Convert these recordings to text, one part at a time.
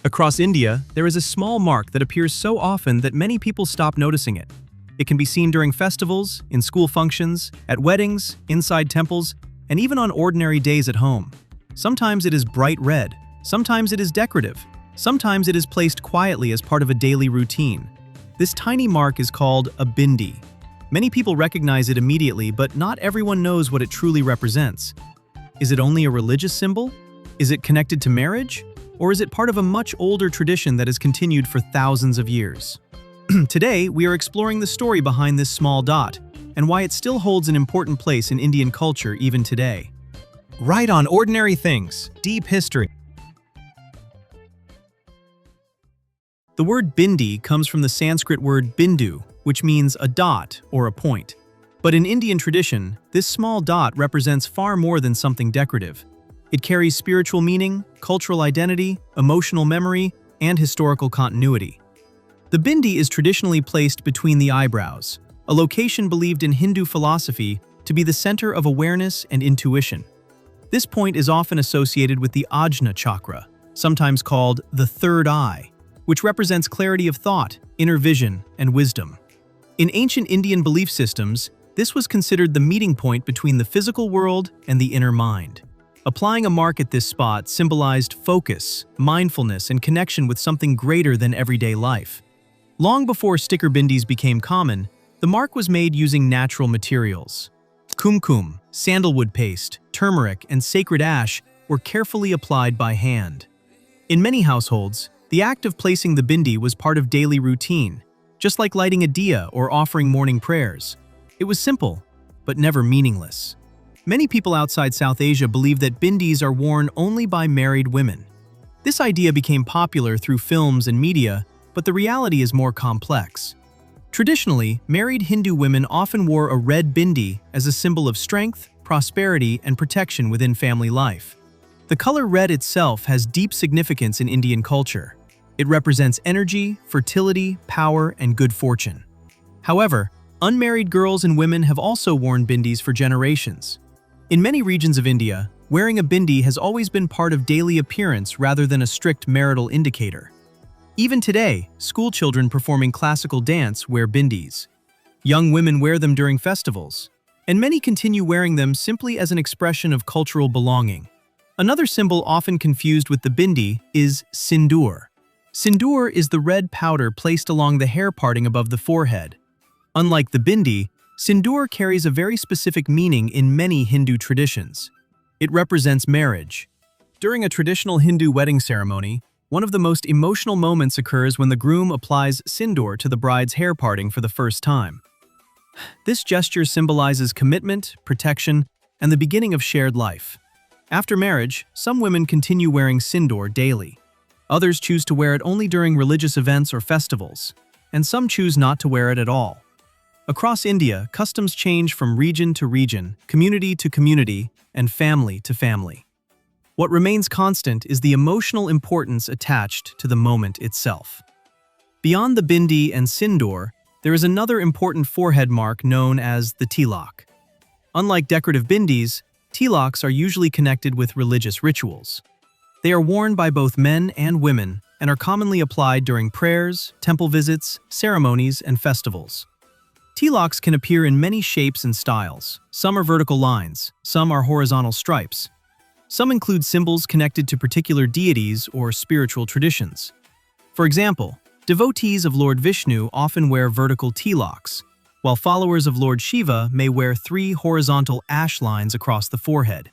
Across India, there is a small mark that appears so often that many people stop noticing it. It can be seen during festivals, in school functions, at weddings, inside temples, and even on ordinary days at home. Sometimes it is bright red, sometimes it is decorative, sometimes it is placed quietly as part of a daily routine. This tiny mark is called a bindi. Many people recognize it immediately, but not everyone knows what it truly represents. Is it only a religious symbol? Is it connected to marriage? Or is it part of a much older tradition that has continued for thousands of years? Today, we are exploring the story behind this small dot and why it still holds an important place in Indian culture even today. Right on ordinary things, deep history. The word bindi comes from the Sanskrit word bindu, which means a dot or a point. But in Indian tradition, this small dot represents far more than something decorative. It carries spiritual meaning, cultural identity, emotional memory, and historical continuity. The bindi is traditionally placed between the eyebrows, a location believed in Hindu philosophy to be the center of awareness and intuition. This point is often associated with the Ajna chakra, sometimes called the third eye, which represents clarity of thought, inner vision, and wisdom. In ancient Indian belief systems, this was considered the meeting point between the physical world and the inner mind. Applying a mark at this spot symbolized focus, mindfulness, and connection with something greater than everyday life. Long before sticker bindis became common, the mark was made using natural materials. Kumkum, sandalwood paste, turmeric, and sacred ash were carefully applied by hand. In many households, the act of placing the bindi was part of daily routine, just like lighting a diya or offering morning prayers. It was simple, but never meaningless. Many people outside South Asia believe that bindis are worn only by married women. This idea became popular through films and media, but the reality is more complex. Traditionally, married Hindu women often wore a red bindi as a symbol of strength, prosperity, and protection within family life. The color red itself has deep significance in Indian culture. It represents energy, fertility, power, and good fortune. However, unmarried girls and women have also worn bindis for generations. In many regions of India, wearing a bindi has always been part of daily appearance rather than a strict marital indicator. Even today, school children performing classical dance wear bindis. Young women wear them during festivals, and many continue wearing them simply as an expression of cultural belonging. Another symbol often confused with the bindi is Sindoor. Sindoor is the red powder placed along the hair parting above the forehead. Unlike the bindi, Sindoor carries a very specific meaning in many Hindu traditions. It represents marriage. During a traditional Hindu wedding ceremony, one of the most emotional moments occurs when the groom applies sindoor to the bride's hair parting for the first time. This gesture symbolizes commitment, protection, and the beginning of shared life. After marriage, some women continue wearing sindoor daily. Others choose to wear it only during religious events or festivals, and some choose not to wear it at all. Across India, customs change from region to region, community to community, and family to family. What remains constant is the emotional importance attached to the moment itself. Beyond the bindi and sindoor, there is another important forehead mark known as the tilak. Unlike decorative bindis, tilaks are usually connected with religious rituals. They are worn by both men and women and are commonly applied during prayers, temple visits, ceremonies, and festivals. Tilaks can appear in many shapes and styles. Some are vertical lines, some are horizontal stripes. Some include symbols connected to particular deities or spiritual traditions. For example, devotees of Lord Vishnu often wear vertical tilaks, while followers of Lord Shiva may wear 3 horizontal ash lines across the forehead.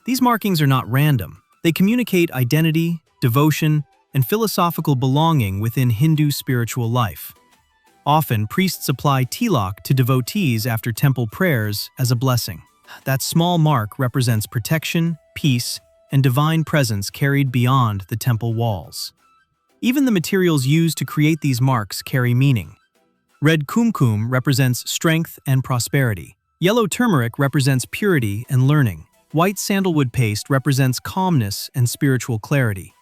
These markings are not random. They communicate identity, devotion, and philosophical belonging within Hindu spiritual life. Often, priests apply tilak to devotees after temple prayers as a blessing. That small mark represents protection, peace, and divine presence carried beyond the temple walls. Even the materials used to create these marks carry meaning. Red kumkum represents strength and prosperity. Yellow turmeric represents purity and learning. White sandalwood paste represents calmness and spiritual clarity.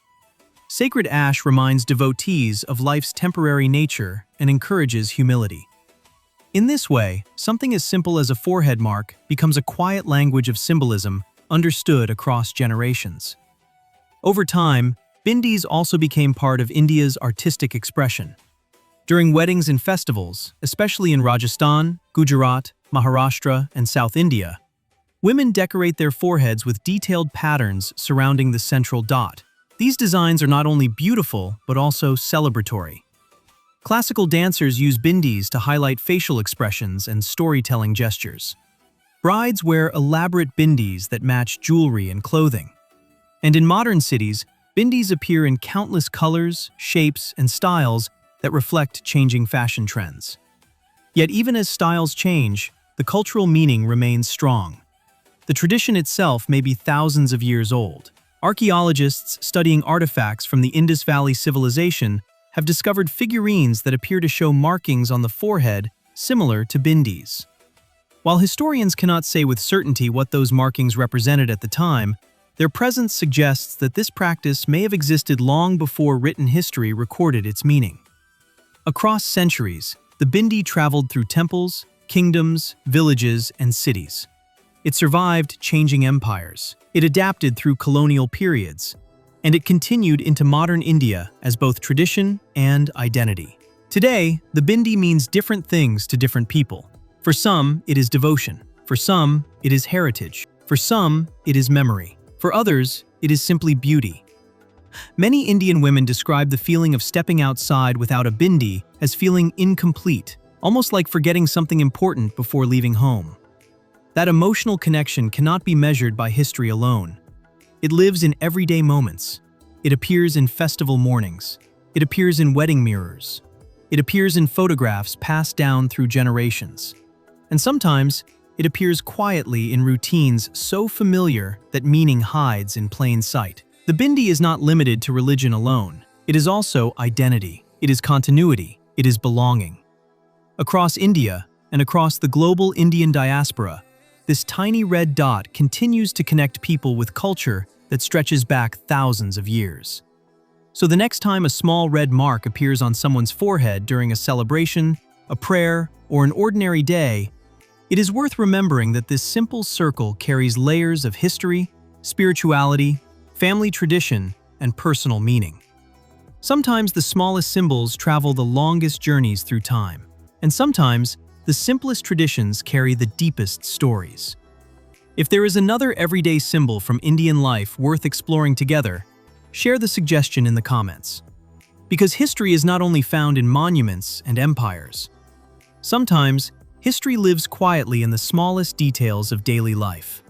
Sacred ash reminds devotees of life's temporary nature and encourages humility. In this way, something as simple as a forehead mark becomes a quiet language of symbolism understood across generations. Over time, Bindis also became part of India's artistic expression. During weddings and festivals, especially in Rajasthan, Gujarat, Maharashtra, and South India, women decorate their foreheads with detailed patterns surrounding the central dot. These designs are not only beautiful, but also celebratory. Classical dancers use bindis to highlight facial expressions and storytelling gestures. Brides wear elaborate bindis that match jewelry and clothing. And in modern cities, bindis appear in countless colors, shapes, and styles that reflect changing fashion trends. Yet even as styles change, the cultural meaning remains strong. The tradition itself may be thousands of years old. Archaeologists studying artifacts from the Indus Valley civilization have discovered figurines that appear to show markings on the forehead similar to bindis. While historians cannot say with certainty what those markings represented at the time, their presence suggests that this practice may have existed long before written history recorded its meaning. Across centuries, the bindi traveled through temples, kingdoms, villages, and cities. It survived changing empires. It adapted through colonial periods. And it continued into modern India as both tradition and identity. Today, the bindi means different things to different people. For some, it is devotion. For some, it is heritage. For some, it is memory. For others, it is simply beauty. Many Indian women describe the feeling of stepping outside without a bindi as feeling incomplete, almost like forgetting something important before leaving home. That emotional connection cannot be measured by history alone. It lives in everyday moments. It appears in festival mornings. It appears in wedding mirrors. It appears in photographs passed down through generations. And sometimes, it appears quietly in routines so familiar that meaning hides in plain sight. The bindi is not limited to religion alone. It is also identity. It is continuity. It is belonging. Across India and across the global Indian diaspora, this tiny red dot continues to connect people with culture that stretches back thousands of years. So the next time a small red mark appears on someone's forehead during a celebration, a prayer, or an ordinary day, it is worth remembering that this simple circle carries layers of history, spirituality, family tradition, and personal meaning. Sometimes the smallest symbols travel the longest journeys through time, and sometimes the simplest traditions carry the deepest stories. If there is another everyday symbol from Indian life worth exploring together, share the suggestion in the comments. Because history is not only found in monuments and empires. Sometimes, history lives quietly in the smallest details of daily life.